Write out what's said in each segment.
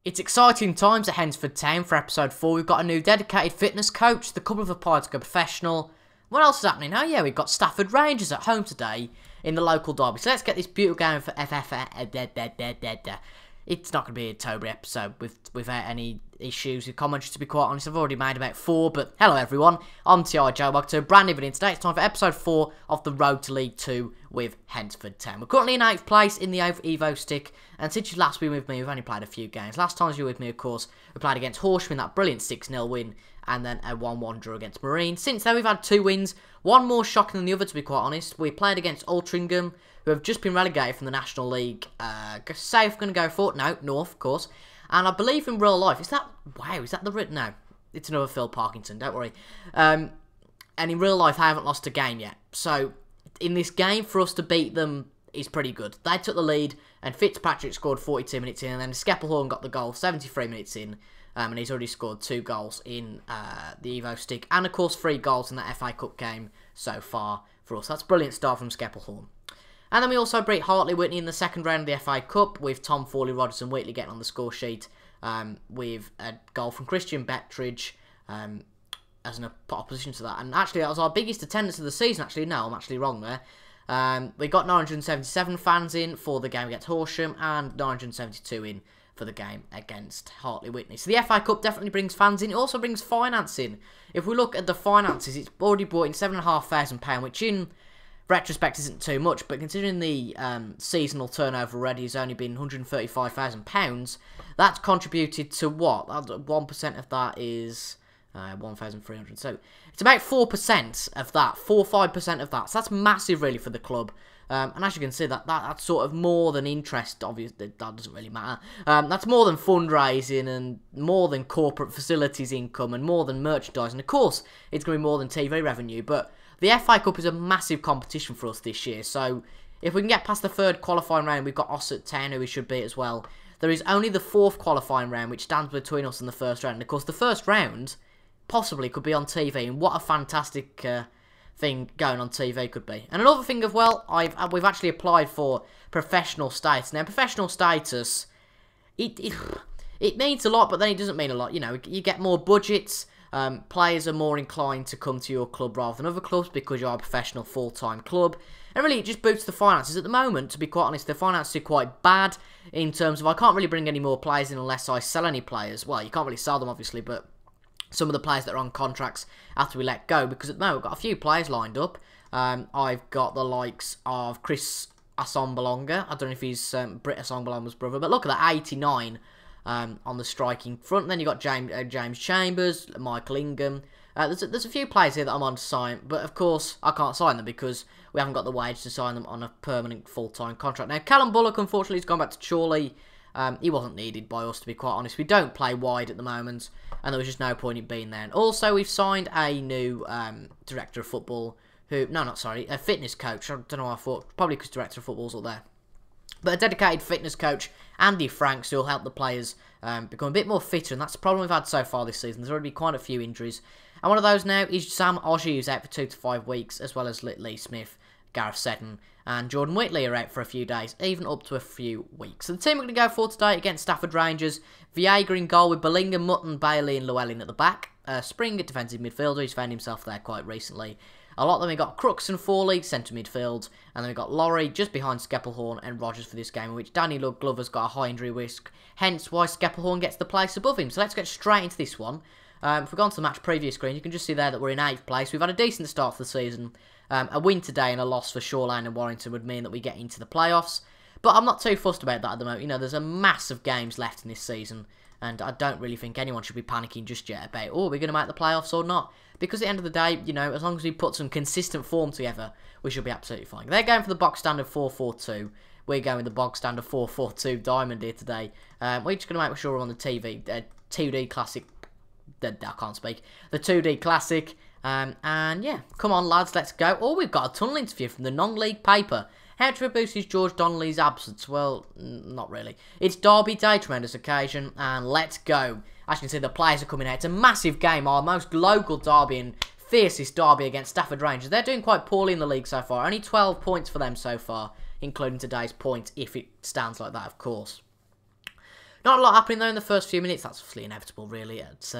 It's exciting times at Hednesford Town for episode 4. We've got a new dedicated fitness coach. The couple have applied to go professional. What else is happening? Oh yeah, we've got Stafford Rangers at home today in the local derby. So let's get this beautiful game for It's not going to be a Toby episode without any issues with commentary, to be quite honest. I've already made about 4, but hello everyone. I'm T.I. Joe. Welcome to a brand new video. Today it's time for episode 4 of the Road to League 2 with Hednesford Town. We're currently in 8th place in the Evo Stick, and since you've last been with me, we've only played a few games. Last time you were with me, of course, we played against Horsham, that brilliant 6-0 win, and then a 1-1 draw against Marine. Since then, we've had 2 wins, one more shocking than the other, to be quite honest. We played against Altrincham, who have just been relegated from the National League. South going to go for it? No, North, of course. And I believe in real life, is that the written? No, it's another Phil Parkinson, don't worry. And in real life, I haven't lost a game yet. So, in this game, for us to beat them is pretty good. They took the lead, and Fitzpatrick scored 42 minutes in, and then Skeppelhorn got the goal 73 minutes in. And he's already scored 2 goals in the Evo Stick, and of course 3 goals in that FA Cup game so far for us. That's a brilliant start from Skeppelhorn. And then we also beat Hartley Whitney in the second round of the FA Cup, with Tom Fawley, Rodgers and Wheatley getting on the score sheet, with a goal from Christian Bettridge as an opposition to that. And actually, that was our biggest attendance of the season, actually. No, I'm actually wrong there. We got 977 fans in for the game against Horsham, and 972 in for the game against Hartley Whitney. So the FA Cup definitely brings fans in. It also brings finance in. If we look at the finances, it's already brought in £7,500, which in retrospect isn't too much, but considering the seasonal turnover already has only been £135,000, that's contributed to what? 1% of that is 1,300. So it's about 4% of that, 4 or 5% of that. So that's massive, really, for the club. And as you can see, that's sort of more than interest. Obviously, that doesn't really matter. That's more than fundraising and more than corporate facilities income and more than merchandising. Of course, it's going to be more than TV revenue, but the FA Cup is a massive competition for us this year. So if we can get past the 3rd qualifying round, we've got Ossett Town, who we should beat as well. There is only the 4th qualifying round, which stands between us and the 1st round. And of course, the 1st round possibly could be on TV, and what a fantastic thing going on TV could be. And another thing as well, we've actually applied for professional status. Now, professional status, it means a lot, but then it doesn't mean a lot. You know, you get more budgets. Players are more inclined to come to your club rather than other clubs because you are a professional full-time club. And really, it just boosts the finances. At the moment, to be quite honest, the finances are quite bad in terms of I can't really bring any more players in unless I sell any players. Well, you can't really sell them, obviously, but some of the players that are on contracts after we let go, because at the moment we've got a few players lined up. I've got the likes of Chris Assombalonga. I don't know if he's Britt Assombalonga's brother, but look at that, 89 on the striking front. Then you've got James Chambers, Michael Ingham. There's a few players here that I'm on to sign, but of course I can't sign them because we haven't got the wage to sign them on a permanent full-time contract. Now, Callum Bullock, unfortunately, has gone back to Chorley. He wasn't needed by us, to be quite honest. We don't play wide at the moment, and there was just no point in being there. And also, we've signed a new director of football, a fitness coach. I don't know why I thought, probably because director of football's up there. But a dedicated fitness coach, Andy Franks, who will help the players become a bit more fitter, and that's the problem we've had so far this season. There's already been quite a few injuries. And one of those now is Sam Oshie, who's out for 2 to 5 weeks, as well as Lee Smith, Gareth Seddon, and Jordan Whitley are out for a few days, even up to a few weeks. So the team we're going to go for today against Stafford Rangers: Viega in goal with Bellingham, Mutton, Bailey and Llewellyn at the back. Spring at defensive midfielder, he's found himself there quite recently. A lot of them, we got Crooks and Fawley, centre midfield, and then we got Laurie just behind Skeppelhorn and Rodgers for this game, in which Danny Glover's got a high injury risk, hence why Skeppelhorn gets the place above him. So let's get straight into this one. If we go on to the match preview screen, you can just see there that we're in 8th place. We've had a decent start to the season. A win today and a loss for Shoreline and Warrington would mean that we get into the playoffs. But I'm not too fussed about that at the moment. You know, there's a mass of games left in this season, and I don't really think anyone should be panicking just yet about, oh, we're going to make the playoffs or not. Because at the end of the day, you know, as long as we put some consistent form together, we should be absolutely fine. They're going for the box standard 4-4-2. We're going with the box standard 4-4-2 diamond here today. We're just going to make sure we're on the 2D Classic. I can't speak. The 2D Classic. And yeah, come on lads, let's go. Oh, we've got a tunnel interview from the non-league paper. How to boost is George Donnelly's absence? Well, not really. It's Derby Day, tremendous occasion, and let's go. As you can see, the players are coming out. It's a massive game, our most local derby and fiercest derby against Stafford Rangers. They're doing quite poorly in the league so far. Only 12 points for them so far, including today's point, if it stands like that, of course. Not a lot happening though in the first few minutes. That's obviously inevitable, really, at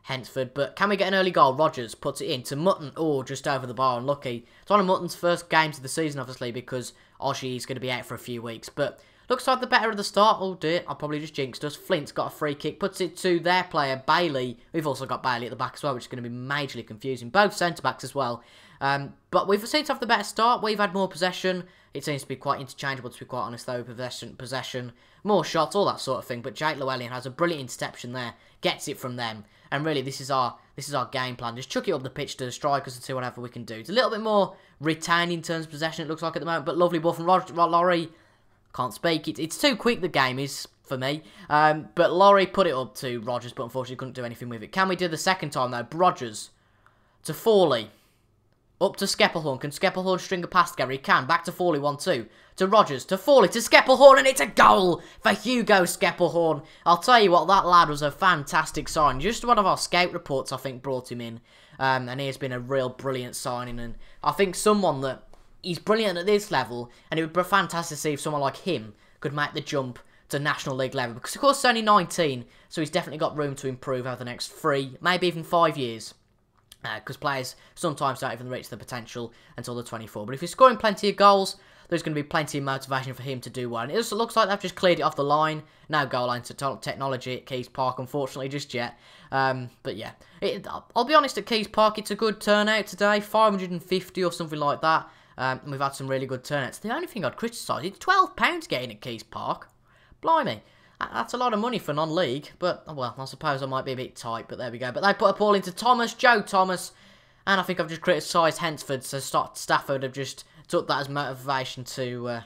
Hednesford. But can we get an early goal? Rogers puts it in to Mutton. Oh, just over the bar. Unlucky. It's one of Mutton's first games of the season, obviously, because Oshie's going to be out for a few weeks. But looks like the better of the start. Oh dear, I probably just jinxed us. Flint's got a free kick. Puts it to their player, Bailey. We've also got Bailey at the back as well, which is going to be majorly confusing. Both centre-backs as well. But we've seemed to have the better start. We've had more possession. It seems to be quite interchangeable, to be quite honest, though. Possession, more shots, all that sort of thing. But Jake Llewellyn has a brilliant interception there. Gets it from them. And really, this is our game plan. Just chuck it up the pitch to the strikers and see whatever we can do. It's a little bit more retained in terms of possession, it looks like, at the moment. But lovely ball from Laurie. Can't speak. It's too quick, the game is, for me. But Laurie put it up to Rogers, but unfortunately couldn't do anything with it. Can we do the second time, though? Rogers to Fawley. Up to Skeppelhorn. Can Skeppelhorn string a pass together? He can. Back to Fawley, 1-2. To Rogers, to Fawley, to Skeppelhorn, and it's a goal for Hugo Skeppelhorn. I'll tell you what, that lad was a fantastic sign. Just one of our scout reports, I think, brought him in. And he has been a real brilliant signing. And I think someone that, he's brilliant at this level, and it would be fantastic to see if someone like him could make the jump to National League level. Because, of course, he's only 19, so he's definitely got room to improve over the next 3, maybe even 5 years. Because players sometimes don't even reach their potential until they're 24. But if he's scoring plenty of goals, there's going to be plenty of motivation for him to do well. And it also looks like they've just cleared it off the line. No goal line technology at Keys Park, unfortunately, just yet. But yeah, I'll be honest, at Keys Park, it's a good turnout today. 550 or something like that. And we've had some really good turnouts. The only thing I'd criticise, it's £12 getting at Keys Park. Blimey. That's a lot of money for non-league, but, well, I suppose I might be a bit tight, but there we go. But they put a ball into Thomas, Joe Thomas, and I think I've just criticised Hednesford, so Stafford have just took that as motivation to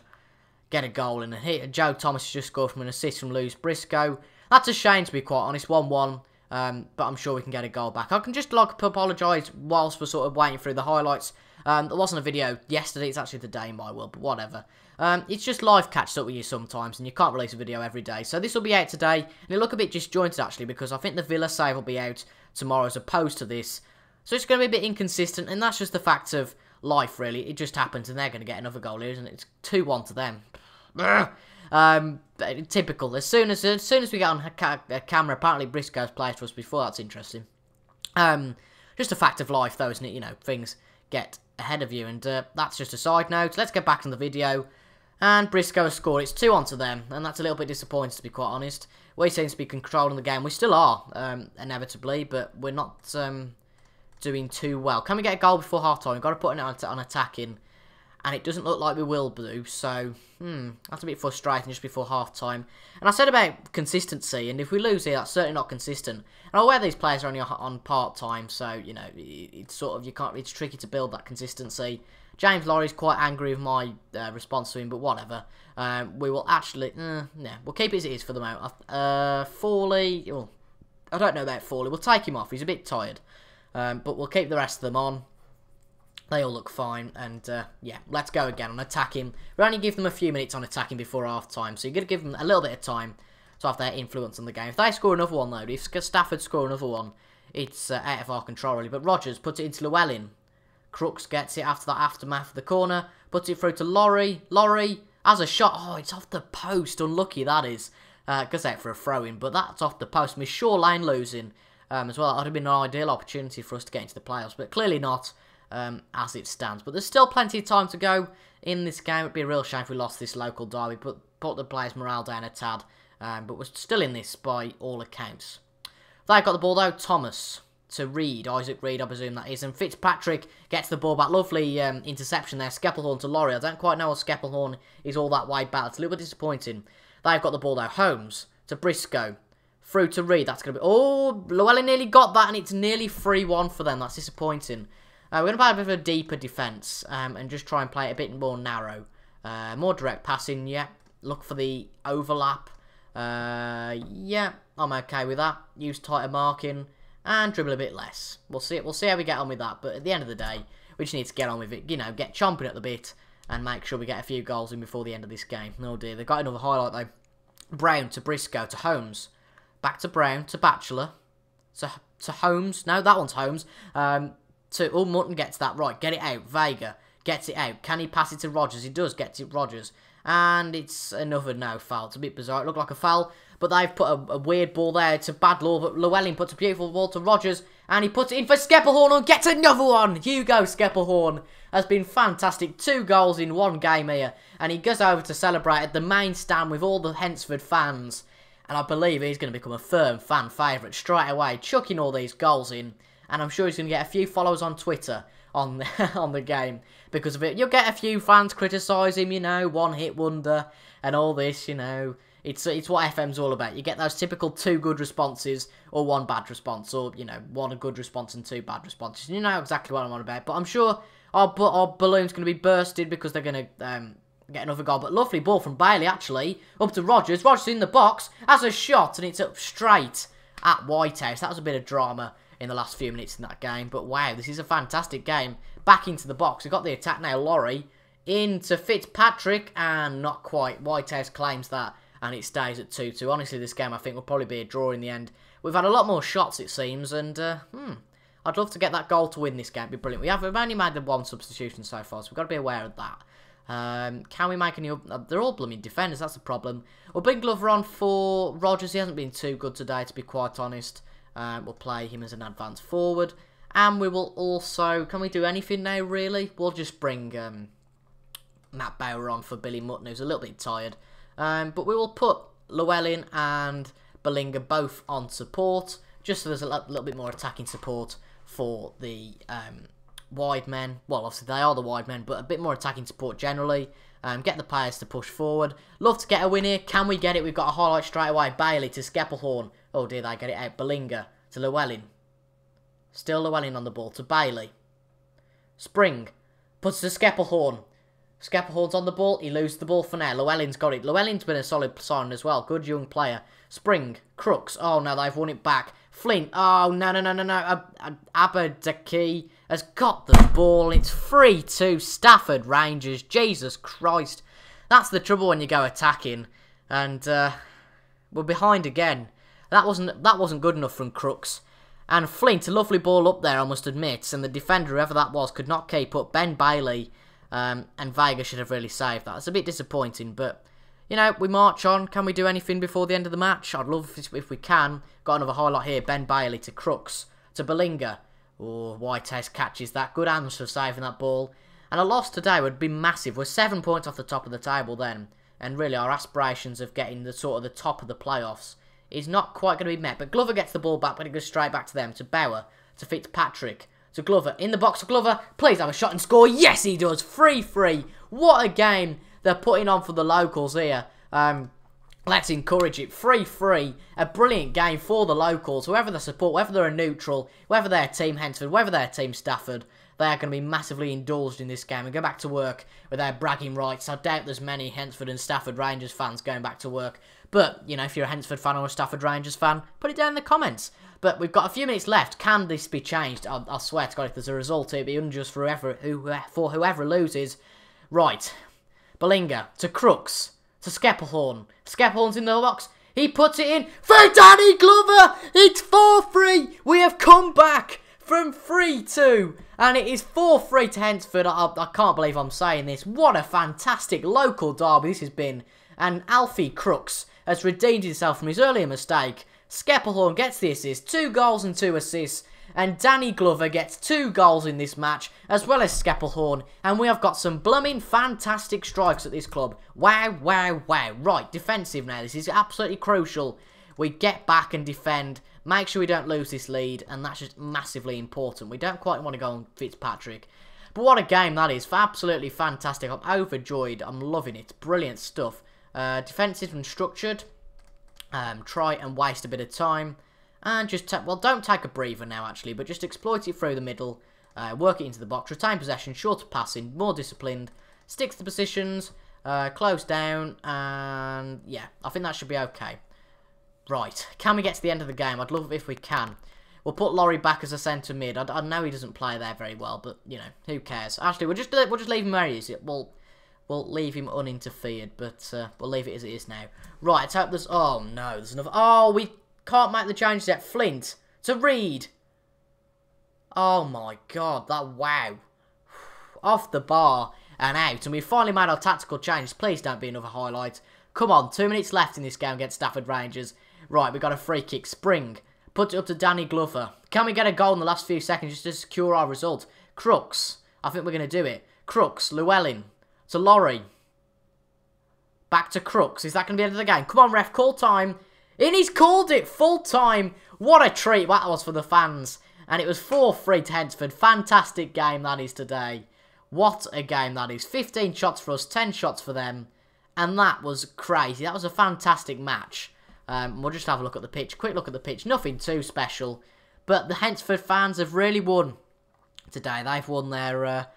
get a goal in. And Joe Thomas has just scored from an assist from Lewis Briscoe. That's a shame, to be quite honest, 1-1, but I'm sure we can get a goal back. I can just, apologise whilst we're sort of waiting through the highlights. There wasn't a video yesterday, it's actually the day in my world, but whatever. It's just live catches up with you sometimes, and you can't release a video every day. So this will be out today, and it'll look a bit disjointed actually, because I think the Villa save will be out tomorrow as opposed to this. So it's going to be a bit inconsistent, and that's just the fact of life, really. It just happens, and they're going to get another goal here, isn't it? It's 2-1 to them. Typical. As soon as we get on camera, apparently Briscoe's played for us before. That's interesting. Just a fact of life, though, isn't it? You know, things get ahead of you, and that's just a side note. Let's get back to the video. And Briscoe has scored. It's 2-1 to them, and that's a little bit disappointing, to be quite honest. We seem to be controlling the game. We still are, inevitably, but we're not doing too well. Can we get a goal before half-time? We've got to put it on attacking, and it doesn't look like we will do, so that's a bit frustrating just before half-time. And I said about consistency, and if we lose here, that's certainly not consistent. And I'm aware these players are only on part-time, so, you know, it's sort of, it's tricky to build that consistency. James Laurie's quite angry with my response to him, but whatever. We will actually, we'll keep it as it is for the moment. Fawley, oh, I don't know about Fawley. We'll take him off. He's a bit tired. But we'll keep the rest of them on. They all look fine, and yeah, let's go again on attacking. We only give them a few minutes on attacking before half-time, so you're going to give them a little bit of time to have their influence on the game. If they score another one, though, if Stafford score another one, it's out of our control, really. But Rogers puts it into Llewellyn. Crooks gets it after that aftermath of the corner, puts it through to Laurie. Laurie has a shot. Oh, it's off the post. Unlucky, that is. Goes out for a throw-in, but that's off the post. Miss Shaw Lane losing as well. That would have been an ideal opportunity for us to get into the playoffs, but clearly not as it stands. But there's still plenty of time to go in this game. It would be a real shame if we lost this local derby, but put the players' morale down a tad. But we're still in this by all accounts. They've got the ball, though. Thomas to Reed, Isaac Reed, I presume that is, and Fitzpatrick gets the ball back. Lovely interception there. Skeppelhorn to Laurie. I don't quite know if Skeppelhorn is all that wide back. It's a little bit disappointing. They've got the ball, though. Holmes to Briscoe. Through to Reed. That's going to be... Oh, Llewellyn nearly got that, and it's nearly 3-1 for them. That's disappointing. We're going to play a bit of a deeper defence and just try and play it a bit more narrow. More direct passing, yeah. Look for the overlap. Yeah, I'm okay with that. Use tighter marking and dribble a bit less. We'll see how we get on with that. But at the end of the day, we just need to get on with it. You know, get chomping at the bit and make sure we get a few goals in before the end of this game. Oh dear, they've got another highlight though. Brown to Briscoe to Holmes. Back to Brown to Batchelor. To Holmes. No, that one's Holmes. Oh, Mutton gets that right. Get it out. Vega gets it out. Can he pass it to Rogers? He does get it Rogers. And it's another no foul. It's a bit bizarre. It looked like a foul. but they've put a weird ball there to Badlaw, but Llewellyn puts a beautiful ball to Rogers, and he puts it in for Skeppelhorn and gets another one. Hugo Skeppelhorn has been fantastic. 2 goals in 1 game here, and he goes over to celebrate at the main stand with all the Hednesford fans, and I believe he's going to become a firm fan favourite straight away, chucking all these goals in, and I'm sure he's going to get a few followers on Twitter on the game because of it. You'll get a few fans criticise him, you know, one-hit wonder and all this, you know. It's what FM's all about. You get those typical 2 good responses or 1 bad response, or, you know, 1 good response and 2 bad responses. You know exactly what I'm on about. But I'm sure our balloon's going to be bursted because they're going to get another goal. But lovely ball from Bailey, actually, up to Rogers. Rogers in the box, has a shot, and it's up straight at Whitehouse. That was a bit of drama in the last few minutes in that game. But wow, this is a fantastic game. Back into the box. We've got the attack now. Laurie into Fitzpatrick, and not quite. Whitehouse claims that, and it stays at 2-2. Honestly, this game I think will probably be a draw in the end. We've had a lot more shots, it seems, and I'd love to get that goal to win this game. It'd be brilliant. We've only made the 1 substitution so far, so we've got to be aware of that. Can we make any... they're all blooming defenders, that's the problem. Well, Big Glover on for Rogers. He hasn't been too good today, to be quite honest. We'll play him as an advanced forward. And we will also... Can we do anything now, really? We'll just bring Matt Bauer on for Billy Mutton, who's a little bit tired. But we will put Llewellyn and Bellinger both on support, just so there's a little bit more attacking support for the wide men. Well, obviously they are the wide men, but a bit more attacking support generally. Get the players to push forward. Love to get a win here. Can we get it? We've got a highlight straight away. Bailey to Skeppelhorn. Oh dear, they get it out. Bellinger to Llewellyn. Still Llewellyn on the ball to Bailey. Spring puts to Skeppelhorn. Skeppelhorn's on the ball. He loses the ball for now. Llewellyn's got it. Llewellyn's been a solid sign as well. Good young player. Spring. Crooks. Oh, no, they've won it back. Flint. Oh, no. Aberdaki has got the ball. It's 3-2. Stafford Rangers. Jesus Christ. That's the trouble when you go attacking. And we're behind again. That wasn't good enough from Crooks. And Flint, a lovely ball up there, I must admit. And the defender, whoever that was, could not keep up. Ben Bailey and Vega should have really saved that. It's a bit disappointing, but, you know, we march on. Can we do anything before the end of the match? I'd love if we can. Got another highlight here. Ben Bailey to Crooks, to Bellinger. Oh, Whitehouse catches that. Good hands for saving that ball. And a loss today would be massive. We're 7 points off the top of the table then. And really, our aspirations of getting the sort of the top of the playoffs is not quite going to be met. But Glover gets the ball back, but it goes straight back to them. To Bauer, to Fitzpatrick, to Glover. In the box to Glover. Please have a shot and score. Yes, he does. 3-3. What a game they're putting on for the locals here. Let's encourage it. 3-3. A brilliant game for the locals. Whoever they support, whether they're a neutral, whether they're Team Hednesford, whether they're Team Stafford, they are going to be massively indulged in this game and go back to work with their bragging rights. I doubt there's many Hednesford and Stafford Rangers fans going back to work. But, you know, if you're a Hednesford fan or a Stafford Rangers fan, put it down in the comments. But we've got a few minutes left. Can this be changed? I swear to God, if there's a result, it'll be unjust for whoever loses. Right. Bellinger to Crooks. To Skeppelhorn. Skeppelhorn's in the box. He puts it in for Danny Glover. It's 4-3. We have come back from 3-2. And it is 4-3 to Hednesford. I can't believe I'm saying this. What a fantastic local derby this has been. And Alfie Crooks has redeemed himself from his earlier mistake. Skeppelhorn gets the assist. 2 goals and 2 assists. And Danny Glover gets 2 goals in this match, as well as Skeppelhorn. And we have got some blooming fantastic strikes at this club. Wow. Right, defensive now. This is absolutely crucial. We get back and defend. Make sure we don't lose this lead. And that's just massively important. We don't quite want to go on Fitzpatrick. But what a game that is. Absolutely fantastic. I'm overjoyed. I'm loving it. Brilliant stuff. Defensive and structured. Try and waste a bit of time. And just, don't take a breather now, actually, but just exploit it through the middle, work it into the box, retain possession, shorter passing, more disciplined, sticks to positions, close down, and yeah, I think that should be okay. Right, can we get to the end of the game? I'd love it if we can. We'll put Laurie back as a centre mid. I know he doesn't play there very well, but, you know, who cares? Actually, we'll just leave him where he is. We'll leave him uninterfered, but we'll leave it as it is now. Right, let's hope there's... Oh, no, there's another... Oh, we... Can't make the changes yet. Flint to Reed. Oh my God, that wow. Off the bar and out. And we finally made our tactical changes. Please don't be another highlight. Come on, 2 minutes left in this game against Stafford Rangers. Right, we got a free kick. Spring. Put it up to Danny Glover. Can we get a goal in the last few seconds just to secure our result? Crooks. I think we're going to do it. Crooks. Llewellyn. To Laurie. Back to Crooks. Is that going to be the end of the game? Come on, ref. Call time. And he's called it. Full time. What a treat that was for the fans. And it was 4-3 to Hednesford. Fantastic game that is today. What a game that is. 15 shots for us. 10 shots for them. And that was crazy. That was a fantastic match. We'll just have a look at the pitch. Quick look at the pitch. Nothing too special. But the Hednesford fans have really won today. They've won their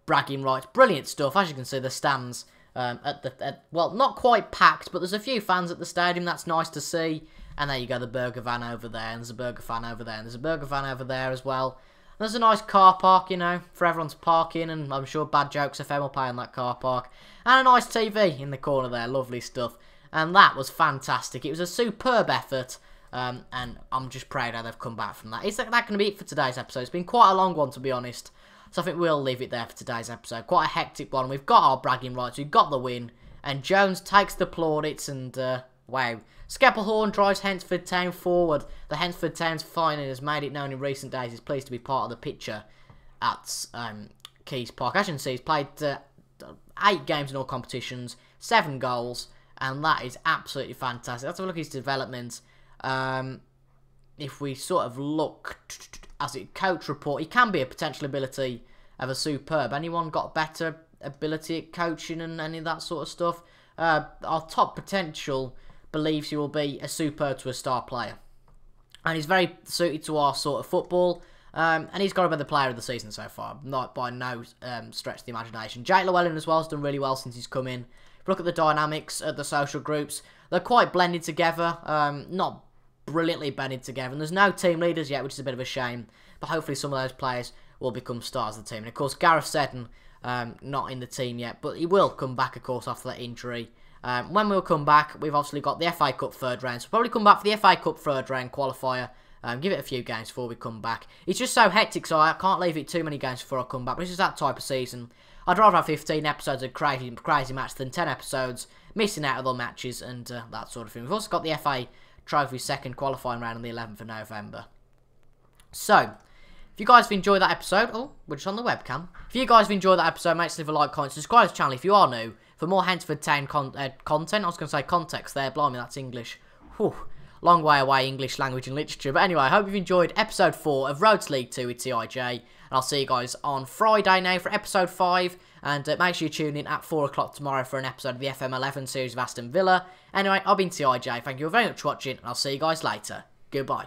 bragging rights. Brilliant stuff. As you can see, the stands well, not quite packed, but there's a few fans at the stadium. That's nice to see. And there you go, the burger van over there. And there's a burger fan over there. And there's a burger van over there as well. And there's a nice car park, you know, for everyone to park in. And I'm sure Bad Jokes FM will play in that car park. And a nice TV in the corner there. Lovely stuff. And that was fantastic. It was a superb effort. And I'm just proud how they've come back from that. Is that going to be it for today's episode? It's been quite a long one, to be honest. So I think we'll leave it there for today's episode. Quite a hectic one. We've got our bragging rights. We've got the win. And Jones takes the plaudits. And, wow. Skeppelhorn drives Hednesford Town forward. The Hednesford Town's finally has made it known in recent days he's pleased to be part of the picture at Keys Park. As you can see, he's played 8 games in all competitions, 7 goals. And that is absolutely fantastic. Let's have a look at his development. If we sort of look as a coach report, he can be a potential ability of a superb. Anyone got better ability at coaching and any of that sort of stuff? Our top potential believes he will be a superb to a star player. And he's very suited to our sort of football. And he's got to be the player of the season so far. Not by no stretch of the imagination. Jake Llewellyn as well has done really well since he's come in. Look at the dynamics at the social groups. They're quite blended together. Not brilliantly blended together. And there's no team leaders yet, which is a bit of a shame. But hopefully some of those players will become stars of the team. And of course, Gareth Seddon, not in the team yet. But he will come back, of course, after that injury. When we'll come back, we've obviously got the FA Cup third round. So we'll probably come back for the FA Cup third round qualifier. Give it a few games before we come back. It's just so hectic, so I can't leave it too many games before I come back. But it's just that type of season. I'd rather have 15 episodes of crazy match than 10 episodes missing out other matches and that sort of thing. We've also got the FA Trophy second qualifying round on the 11th of November. So, if you guys have enjoyed that episode, oh, we're just on the webcam. If you guys have enjoyed that episode, make sure to leave a like, comment, subscribe to the channel if you are new. For more Hednesford Town content, I was going to say context there, blimey, that's English. Whew. Long way away, English language and literature. But anyway, I hope you've enjoyed episode 4 of Road to League 2 with TIJ. And I'll see you guys on Friday now for episode 5. And make sure you tune in at 4 o'clock tomorrow for an episode of the FM18 series of Aston Villa. Anyway, I've been TIJ. Thank you very much for watching. And I'll see you guys later. Goodbye.